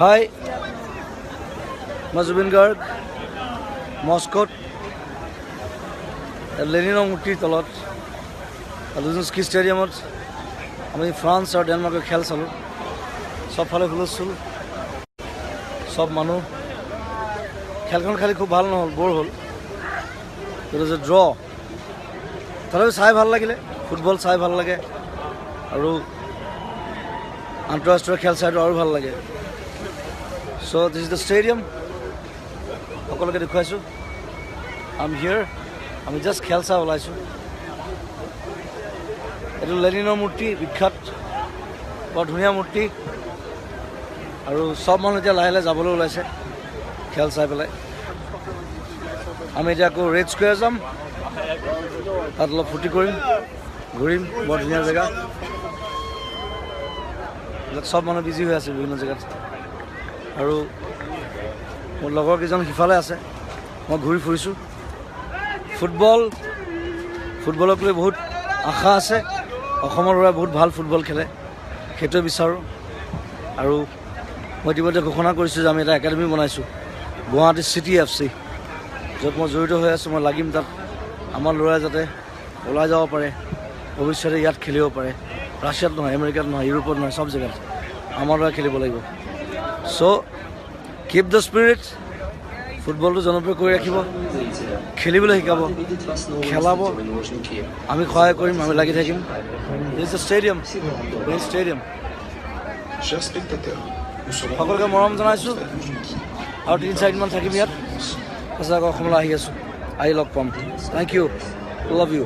Hi, মই জুবিন গাৰ্গ মস্কোত লেনিনৰ মূৰ্তিৰ তলত লুঝনিস্কি ষ্টেডিয়ামত আমি ফ্ৰান্স আৰু ডেনমাৰ্কৰ খেল চালোঁ। চবফালে হুলস্থুল, চব মানুহ। খেলখন খালি খুব ভাল নহ'ল, বৰ হ'ল। কিন্তু যে ড্ৰ তথাপি চাই ভাল লাগিলে। ফুটবল চাই ভাল লাগে আৰু আন্তঃৰাষ্ট্ৰীয় খেল চাইটো আৰু ভাল লাগে। চ' দিছ ইজ দ্য ষ্টেডিয়াম, সকলোকে দেখুৱাইছোঁ। আই এম হিয়াৰ। আমি জাষ্ট খেল চাই ওলাইছোঁ। এইটো লেনিনৰ মূৰ্তি, বিখ্যাত, বৰ ধুনীয়া মূৰ্তি। আৰু চব মানুহ এতিয়া লাহে লাহে যাবলৈ ওলাইছে খেল চাই পেলাই। আমি এতিয়া আকৌ ৰেড স্কুৱেৰ যাম, তাত অলপ ফূৰ্তি কৰিম, ঘূৰিম। বৰ ধুনীয়া জেগা। এইবিলাক চব মানুহ বিজি হৈ আছে বিভিন্ন জেগাত। আৰু মোৰ লগৰ কেইজন সিফালে আছে, মই ঘূৰি ফুৰিছোঁ। ফুটবলক লৈ বহুত আশা আছে। অসমৰ ল'ৰাই বহুত ভাল ফুটবল খেলে, সেইটোৱে বিচাৰোঁ। আৰু মই ইতিমধ্যে ঘোষণা কৰিছোঁ যে আমি এটা একাডেমি বনাইছোঁ, গুৱাহাটী চিটি FC, য'ত মই জড়িত হৈ আছোঁ। মই লাগিম তাত, আমাৰ ল'ৰাই যাতে ওলাই যাব পাৰে, ভৱিষ্যতে ইয়াত খেলিব পাৰে। ৰাছিয়াত নহয়, আমেৰিকাত নহয়, ইউৰোপত নহয়, চব জেগাত আমাৰ ল'ৰাই খেলিব লাগিব। চ' কিপ দ্য স্পিৰিট। ফুটবলটো জনপ্ৰিয় কৰি ৰাখিব, খেলিবলৈ শিকাব, খেলাব। আমি সহায় কৰিম, আমি লাগি থাকিম। দিছ দ্য ষ্টেডিয়াম, মেইন ষ্টেডিয়াম। সকলোকে মৰম জনাইছোঁ। আৰু 3-4 দিনমান থাকিম ইয়াত। সঁচাকৈ অসমলৈ আহি আছোঁ, আহি লগ পাম। Thank you, love U.